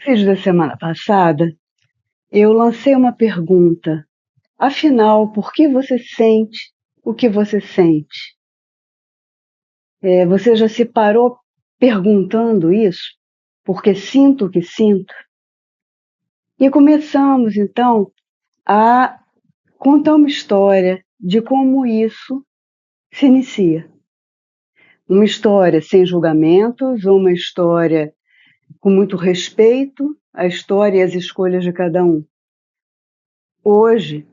Vídeo da semana passada, eu lancei uma pergunta. Afinal, por que você sente o que você sente? Você já se parou perguntando isso? Porque sinto o que sinto? E começamos, então, a contar uma história de como isso se inicia. Uma história sem julgamentos, uma história com muito respeito à história e às escolhas de cada um. Hoje,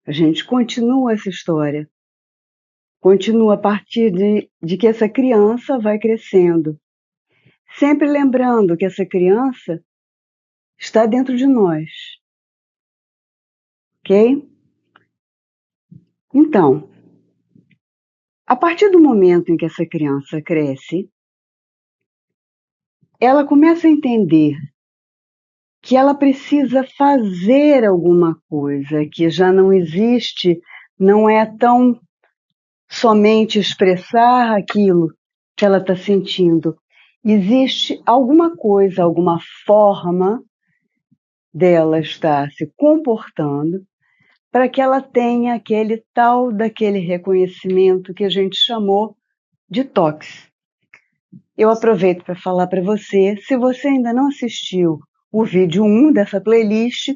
a gente continua essa história. Continua a partir de que essa criança vai crescendo. Sempre lembrando que essa criança está dentro de nós. Ok? Então, a partir do momento em que essa criança cresce, ela começa a entender que ela precisa fazer alguma coisa, que já não existe, não é tão somente expressar aquilo que ela está sentindo. Existe alguma coisa, alguma forma dela estar se comportando para que ela tenha aquele tal daquele reconhecimento que a gente chamou de toques. Eu aproveito para falar para você, se você ainda não assistiu o vídeo 1 dessa playlist,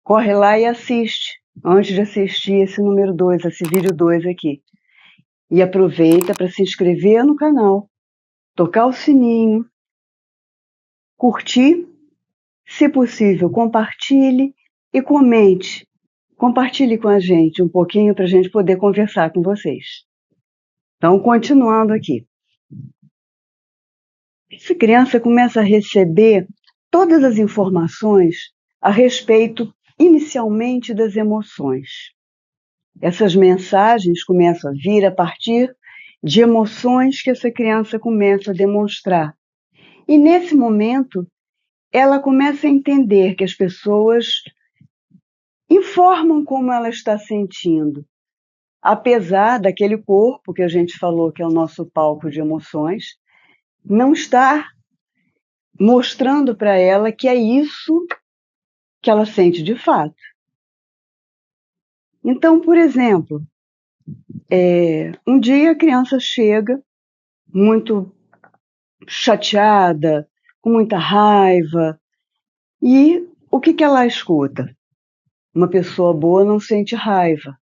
corre lá e assiste, antes de assistir esse número 2, esse vídeo 2 aqui. E aproveita para se inscrever no canal, tocar o sininho, curtir, se possível, compartilhe e comente. Compartilhe com a gente um pouquinho para a gente poder conversar com vocês. Então, continuando aqui. Essa criança começa a receber todas as informações a respeito, inicialmente, das emoções. Essas mensagens começam a vir a partir de emoções que essa criança começa a demonstrar. E, nesse momento, ela começa a entender que as pessoas informam como ela está sentindo, apesar daquele corpo que a gente falou que é o nosso palco de emoções, não estar mostrando para ela que é isso que ela sente de fato. Então, por exemplo, um dia a criança chega muito chateada, com muita raiva, e o que ela escuta? Uma pessoa boa não sente raiva.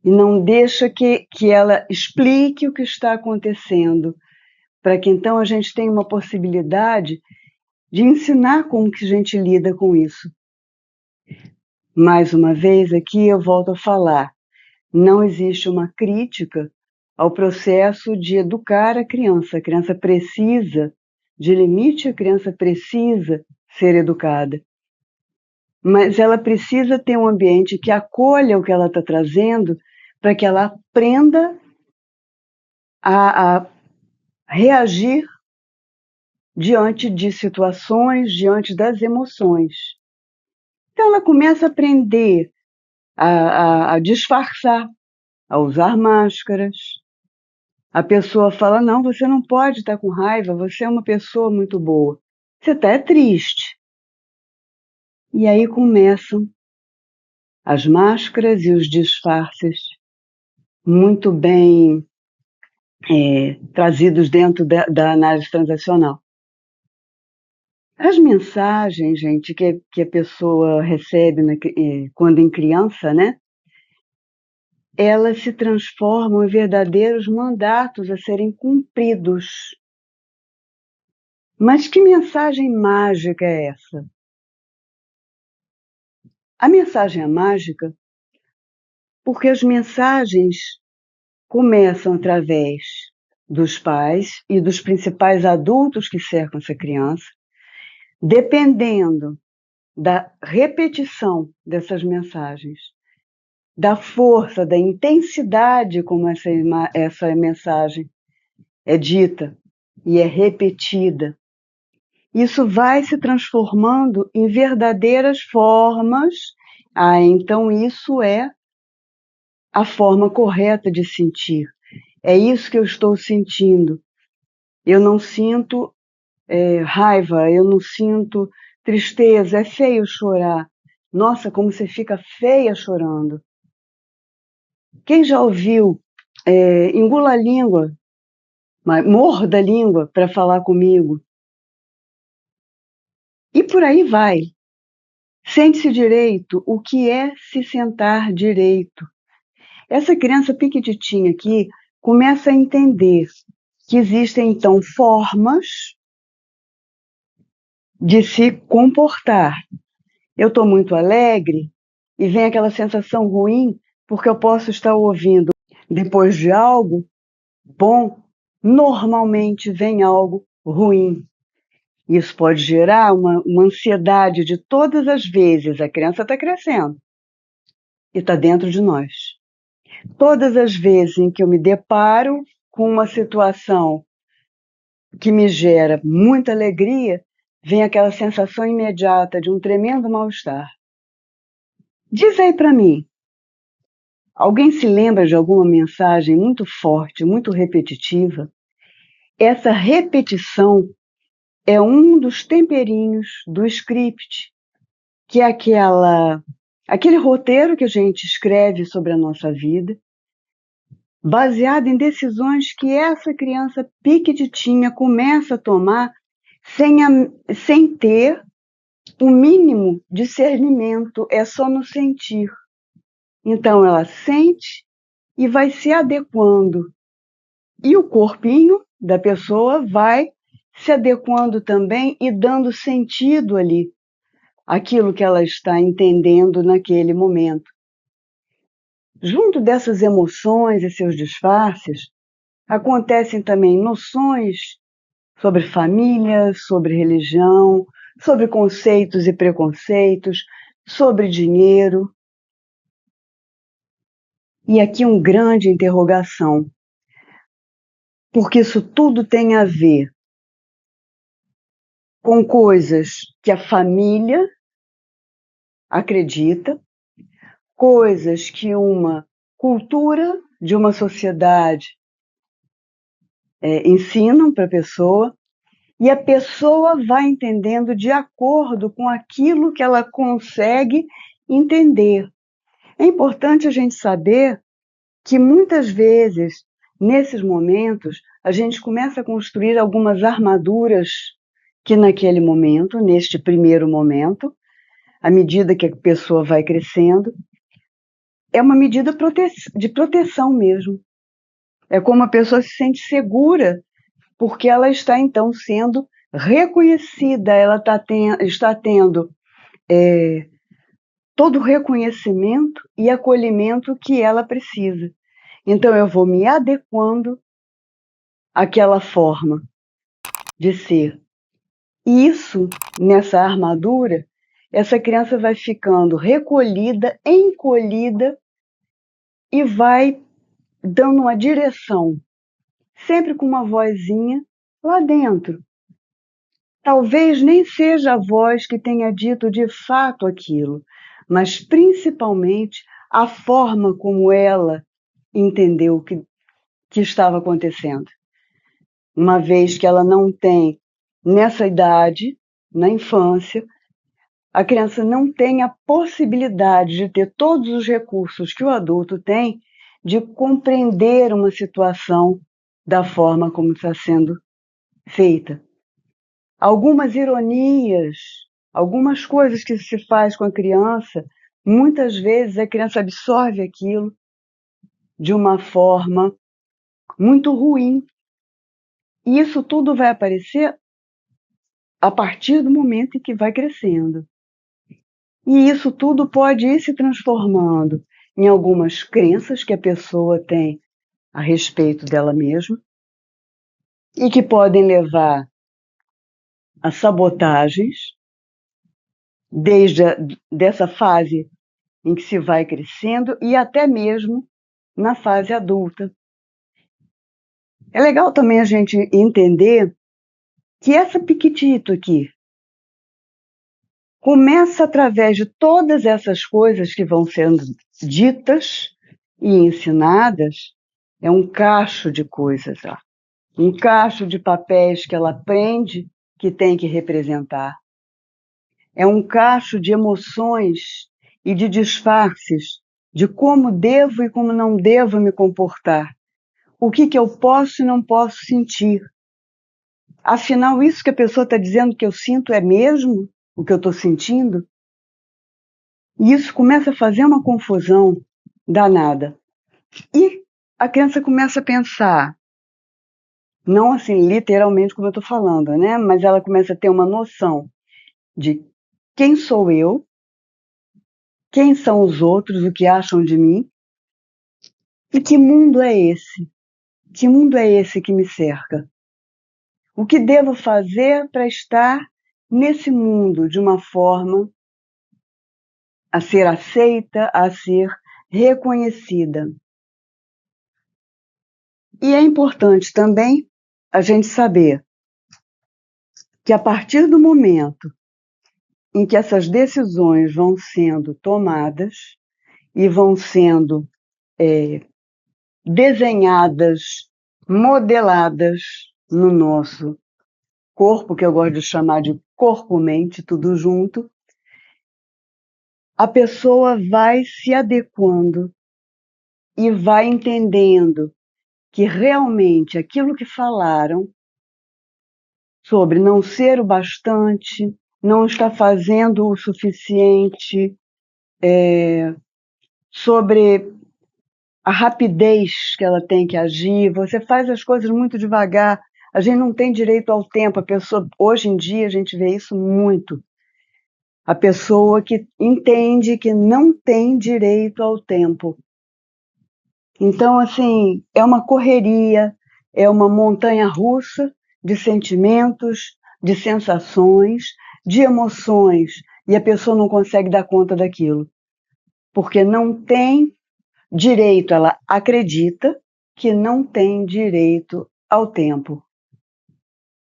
E não deixa que ela explique o que está acontecendo, para que então a gente tenha uma possibilidade de ensinar como que a gente lida com isso. Mais uma vez aqui eu volto a falar, não existe uma crítica ao processo de educar a criança. A criança precisa de limite, a criança precisa ser educada. Mas ela precisa ter um ambiente que acolha o que ela está trazendo para que ela aprenda a reagir diante de situações, diante das emoções. Então ela começa a aprender a disfarçar, a usar máscaras. A pessoa fala, não, você não pode estar com raiva, você é uma pessoa muito boa. Você está triste. E aí começam as máscaras e os disfarces muito bem trazidos dentro da análise transacional. As mensagens, gente, que a pessoa recebe quando em criança, né? Elas se transformam em verdadeiros mandatos a serem cumpridos. Mas que mensagem mágica é essa? A mensagem é mágica porque as mensagens começam através dos pais e dos principais adultos que cercam essa criança, dependendo da repetição dessas mensagens, da força, da intensidade como essa mensagem é dita e é repetida. Isso vai se transformando em verdadeiras formas. Então isso é a forma correta de sentir. É isso que eu estou sentindo. Eu não sinto raiva, eu não sinto tristeza, é feio chorar. Nossa, como você fica feia chorando. Quem já ouviu, engula a língua, morda a língua para falar comigo. E por aí vai. Sente-se direito. O que é se sentar direito? Essa criança piquititinha aqui começa a entender que existem, então, formas de se comportar. Eu estou muito alegre e vem aquela sensação ruim porque eu posso estar ouvindo depois de algo bom, normalmente vem algo ruim. Isso pode gerar uma ansiedade de todas as vezes. A criança está crescendo e está dentro de nós. Todas as vezes em que eu me deparo com uma situação que me gera muita alegria, vem aquela sensação imediata de um tremendo mal-estar. Diz aí para mim, alguém se lembra de alguma mensagem muito forte, muito repetitiva? Essa repetição é um dos temperinhos do script, que é aquele roteiro que a gente escreve sobre a nossa vida, baseado em decisões que essa criança piquititinha começa a tomar sem ter o mínimo discernimento, é só no sentir. Então ela sente e vai se adequando. E o corpinho da pessoa vai se adequando também e dando sentido ali àquilo que ela está entendendo naquele momento. Junto dessas emoções e seus disfarces, acontecem também noções sobre família, sobre religião, sobre conceitos e preconceitos, sobre dinheiro. E aqui um grande interrogação, porque isso tudo tem a ver com coisas que a família acredita, coisas que uma cultura de uma sociedade ensinam para a pessoa, e a pessoa vai entendendo de acordo com aquilo que ela consegue entender. É importante a gente saber que muitas vezes, nesses momentos, a gente começa a construir algumas armaduras que naquele momento, neste primeiro momento, à medida que a pessoa vai crescendo, é uma medida de proteção mesmo. É como a pessoa se sente segura, porque ela está então sendo reconhecida, ela está tendo todo o reconhecimento e acolhimento que ela precisa. Então eu vou me adequando àquela forma de ser. E isso, nessa armadura, essa criança vai ficando recolhida, encolhida e vai dando uma direção, sempre com uma vozinha lá dentro. Talvez nem seja a voz que tenha dito de fato aquilo, mas principalmente a forma como ela entendeu que estava acontecendo. Uma vez que ela não tem, nessa idade, na infância, a criança não tem a possibilidade de ter todos os recursos que o adulto tem de compreender uma situação da forma como está sendo feita. Algumas ironias, algumas coisas que se faz com a criança, muitas vezes a criança absorve aquilo de uma forma muito ruim. E isso tudo vai aparecer a partir do momento em que vai crescendo. E isso tudo pode ir se transformando em algumas crenças que a pessoa tem a respeito dela mesma e que podem levar a sabotagens dessa fase em que se vai crescendo e até mesmo na fase adulta. É legal também a gente entender que essa piquitito aqui começa através de todas essas coisas que vão sendo ditas e ensinadas, é um cacho de coisas, um cacho de papéis que ela aprende que tem que representar. É um cacho de emoções e de disfarces de como devo e como não devo me comportar. O que eu posso e não posso sentir. Afinal, isso que a pessoa está dizendo que eu sinto é mesmo o que eu estou sentindo? E isso começa a fazer uma confusão danada. E a criança começa a pensar, não assim literalmente como eu estou falando, né? Mas ela começa a ter uma noção de quem sou eu, quem são os outros, o que acham de mim, e que mundo é esse? Que mundo é esse que me cerca? O que devo fazer para estar nesse mundo de uma forma a ser aceita, a ser reconhecida? E é importante também a gente saber que a partir do momento em que essas decisões vão sendo tomadas e vão sendo desenhadas, modeladas no nosso corpo, que eu gosto de chamar de corpo-mente, tudo junto, a pessoa vai se adequando e vai entendendo que realmente aquilo que falaram sobre não ser o bastante, não estar fazendo o suficiente, sobre a rapidez que ela tem que agir, você faz as coisas muito devagar, a gente não tem direito ao tempo, a pessoa, hoje em dia a gente vê isso muito, a pessoa que entende que não tem direito ao tempo. Então, assim, é uma correria, é uma montanha-russa de sentimentos, de sensações, de emoções, e a pessoa não consegue dar conta daquilo, porque não tem direito, ela acredita que não tem direito ao tempo.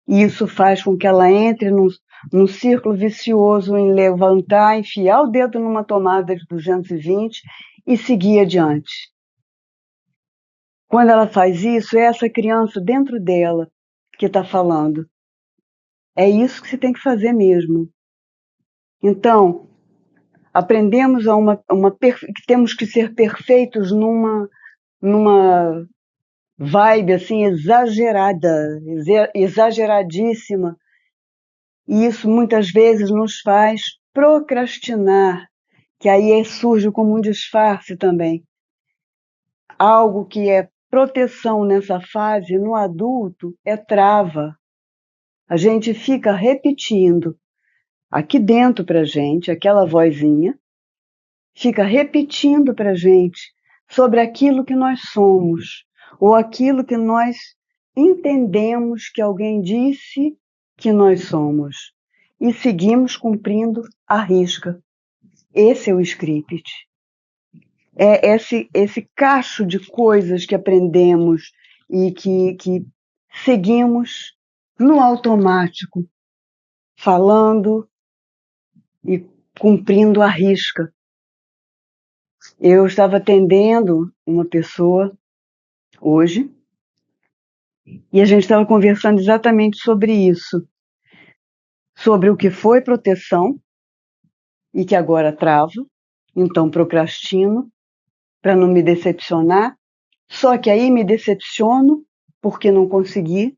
E isso faz com que ela entre num círculo vicioso em levantar, enfiar o dedo numa tomada de 220 e seguir adiante. Quando ela faz isso, é essa criança dentro dela que está falando. É isso que você tem que fazer mesmo. Então, aprendemos que temos que ser perfeitos numa vibe assim exagerada, exageradíssima. E isso muitas vezes nos faz procrastinar, que aí surge como um disfarce também. Algo que é proteção nessa fase, no adulto, é trava. A gente fica repetindo aqui dentro para a gente, aquela vozinha, fica repetindo para a gente sobre aquilo que nós somos, ou aquilo que nós entendemos que alguém disse que nós somos, e seguimos cumprindo à risca. Esse é o script. É esse cacho de coisas que aprendemos e que seguimos no automático, falando e cumprindo à risca. Eu estava atendendo uma pessoa hoje e a gente estava conversando exatamente sobre isso, sobre o que foi proteção e que agora trava, então procrastino para não me decepcionar, só que aí me decepciono porque não consegui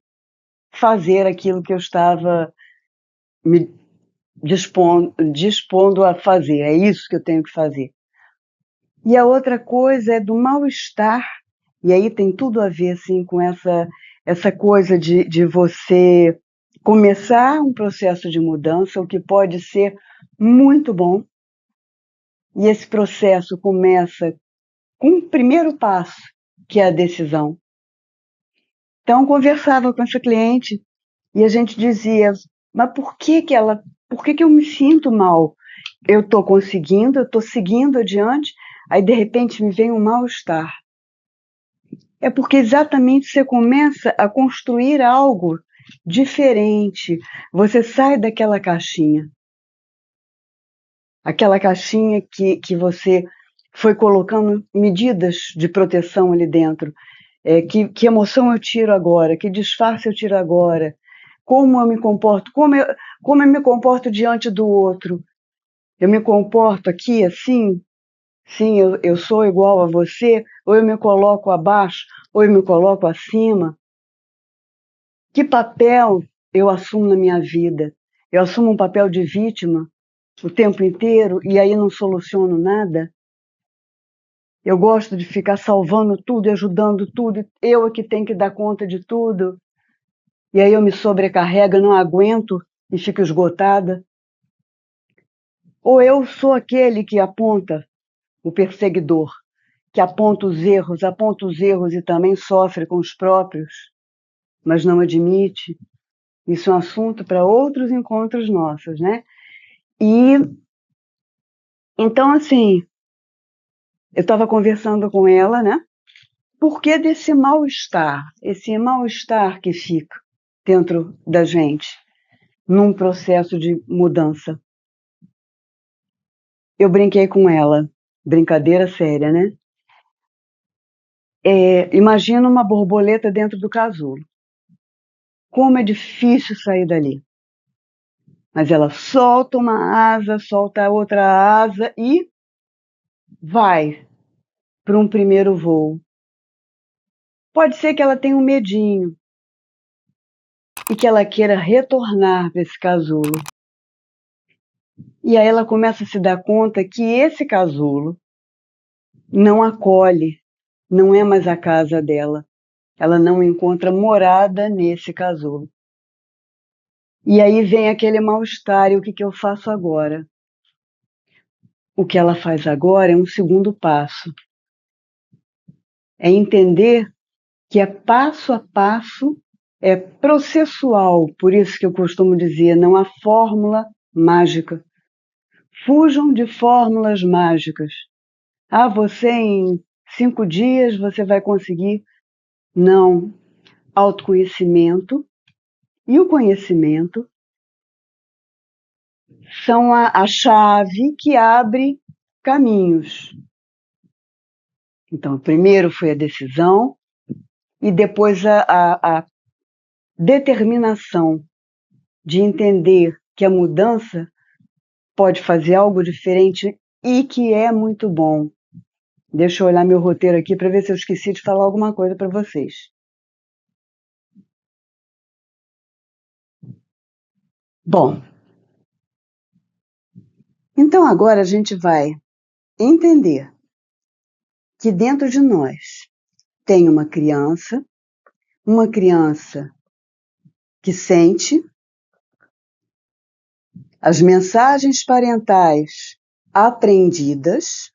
fazer aquilo que eu estava me dispondo a fazer, é isso que eu tenho que fazer. E a outra coisa é do mal-estar, e aí tem tudo a ver assim, com essa coisa de você começar um processo de mudança, o que pode ser muito bom, e esse processo começa com o primeiro passo, que é a decisão. Então, eu conversava com essa cliente e a gente dizia, mas por que eu me sinto mal? Eu estou conseguindo, eu estou seguindo adiante, aí de repente me vem um mal-estar. É porque exatamente você começa a construir algo diferente. Você sai daquela caixinha. Aquela caixinha que você foi colocando medidas de proteção ali dentro. Que emoção eu tiro agora? Que disfarce eu tiro agora? como eu me comporto, como eu me comporto diante do outro. Eu me comporto aqui assim? Sim, eu sou igual a você? Ou eu me coloco abaixo? Ou eu me coloco acima? Que papel eu assumo na minha vida? Eu assumo um papel de vítima o tempo inteiro e aí não soluciono nada? Eu gosto de ficar salvando tudo e ajudando tudo, eu é que tenho que dar conta de tudo. E aí eu me sobrecarrego, não aguento e fico esgotada. Ou eu sou aquele que aponta, o perseguidor, que aponta os erros e também sofre com os próprios, mas não admite. Isso é um assunto para outros encontros nossos, né? E então, assim, eu estava conversando com ela, né? Por que desse mal-estar? Esse mal-estar que fica dentro da gente, num processo de mudança. Eu brinquei com ela, brincadeira séria, né? Imagina uma borboleta dentro do casulo. Como é difícil sair dali. Mas ela solta uma asa, solta outra asa e vai para um primeiro voo. Pode ser que ela tenha um medinho e que ela queira retornar para esse casulo. E aí ela começa a se dar conta que esse casulo não acolhe, não é mais a casa dela. Ela não encontra morada nesse casulo. E aí vem aquele mal-estar, e o que eu faço agora? O que ela faz agora é um segundo passo. É entender que é passo a passo, é processual, por isso que eu costumo dizer, não há fórmula mágica. Fujam de fórmulas mágicas. Ah, você em 5 dias você vai conseguir. Não. Autoconhecimento e o conhecimento são a chave que abre caminhos. Então, primeiro foi a decisão e depois a determinação de entender que a mudança pode fazer algo diferente e que é muito bom. Deixa eu olhar meu roteiro aqui para ver se eu esqueci de falar alguma coisa para vocês. Bom, então agora a gente vai entender que dentro de nós tem uma criança que sente as mensagens parentais aprendidas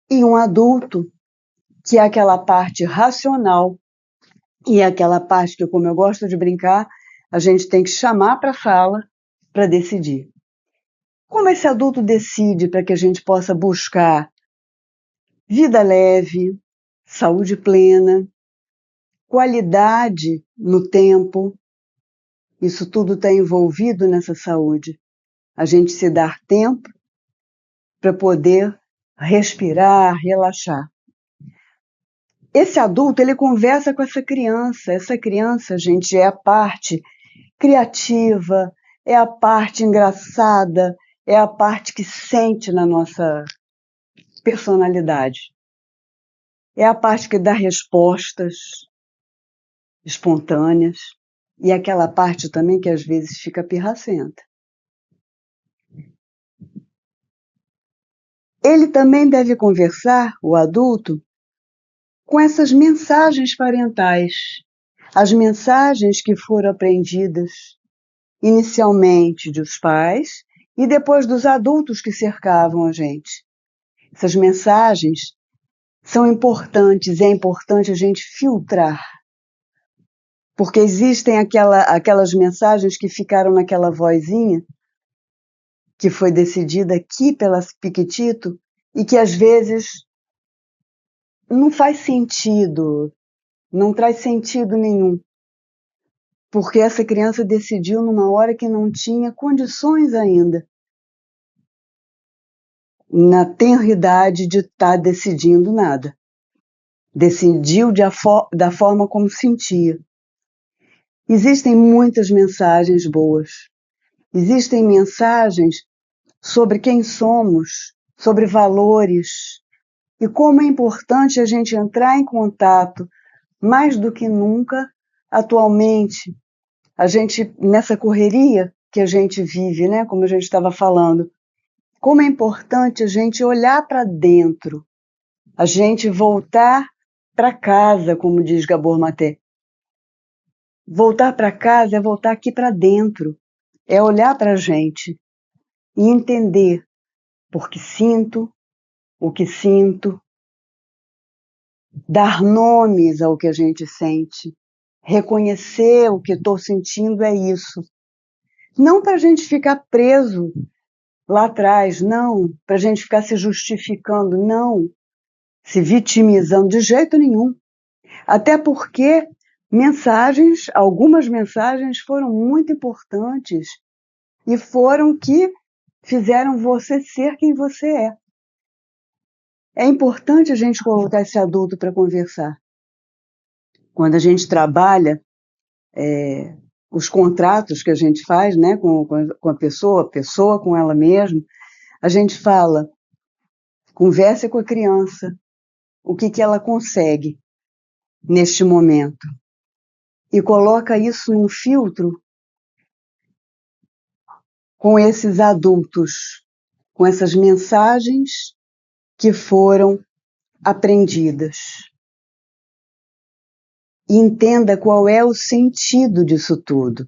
e um adulto que é aquela parte racional e é aquela parte que, como eu gosto de brincar, a gente tem que chamar para a sala para decidir. Como esse adulto decide para que a gente possa buscar vida leve, saúde plena, qualidade no tempo, isso tudo está envolvido nessa saúde. A gente se dar tempo para poder respirar, relaxar. Esse adulto, ele conversa com essa criança, gente, é a parte criativa, é a parte engraçada, é a parte que sente na nossa personalidade. É a parte que dá respostas espontâneas e aquela parte também que às vezes fica pirracenta. Ele também deve conversar, o adulto, com essas mensagens parentais, as mensagens que foram aprendidas inicialmente dos pais e depois dos adultos que cercavam a gente. Essas mensagens são importantes, é importante a gente filtrar, porque existem aquelas mensagens que ficaram naquela vozinha que foi decidida aqui pela Piquitito e que às vezes não faz sentido, não traz sentido nenhum, porque essa criança decidiu numa hora que não tinha condições ainda, na tenridade de estar decidindo nada. Decidiu da forma como sentia. Existem muitas mensagens boas. Existem mensagens sobre quem somos, sobre valores, e como é importante a gente entrar em contato, mais do que nunca, atualmente, a gente, nessa correria que a gente vive, né, como a gente estava falando, como é importante a gente olhar para dentro, a gente voltar para casa, como diz Gabor Maté. Voltar para casa é voltar aqui para dentro, é olhar para a gente e entender porque sinto, o que sinto, dar nomes ao que a gente sente, reconhecer o que estou sentindo é isso. Não para a gente ficar preso lá atrás, não, para a gente ficar se justificando, não, se vitimizando de jeito nenhum. Até porque algumas mensagens foram muito importantes e foram que fizeram você ser quem você é. É importante a gente colocar esse adulto para conversar. Quando a gente trabalha os contratos que a gente faz, né, com a pessoa com ela mesma, a gente fala, conversa com a criança, o que ela consegue neste momento. E coloca isso num filtro com esses adultos, com essas mensagens que foram aprendidas. E entenda qual é o sentido disso tudo.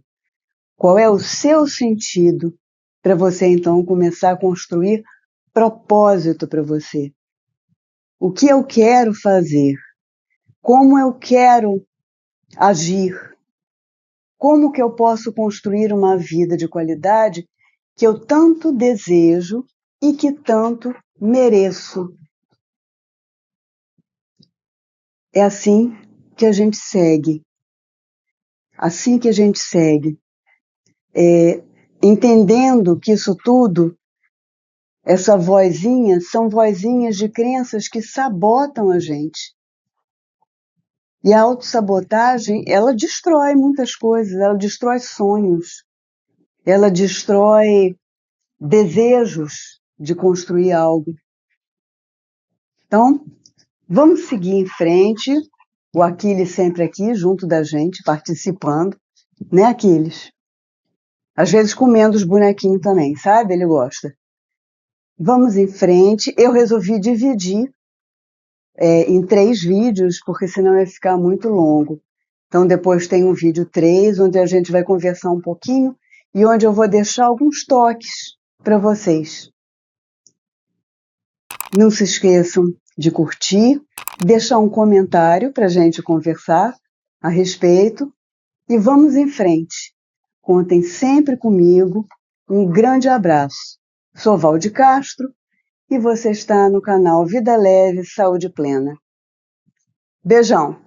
Qual é o seu sentido para você, então, começar a construir propósito para você. O que eu quero fazer? Como eu quero agir? Como que eu posso construir uma vida de qualidade que eu tanto desejo e que tanto mereço? É assim que a gente segue. Assim que a gente segue. Entendendo que isso tudo, essa vozinha, são vozinhas de crenças que sabotam a gente. E a autossabotagem, ela destrói muitas coisas, ela destrói sonhos, ela destrói desejos de construir algo. Então, vamos seguir em frente, o Aquiles sempre aqui, junto da gente, participando, né, Aquiles? Às vezes comendo os bonequinhos também, sabe? Ele gosta. Vamos em frente. Eu resolvi dividir em 3 vídeos, porque senão ia ficar muito longo. Então, depois tem um vídeo 3, onde a gente vai conversar um pouquinho e onde eu vou deixar alguns toques para vocês. Não se esqueçam de curtir, deixar um comentário para a gente conversar a respeito e vamos em frente. Contem sempre comigo. Um grande abraço. Sou Valde Castro e você está no canal Vida Leve Saúde Plena. Beijão!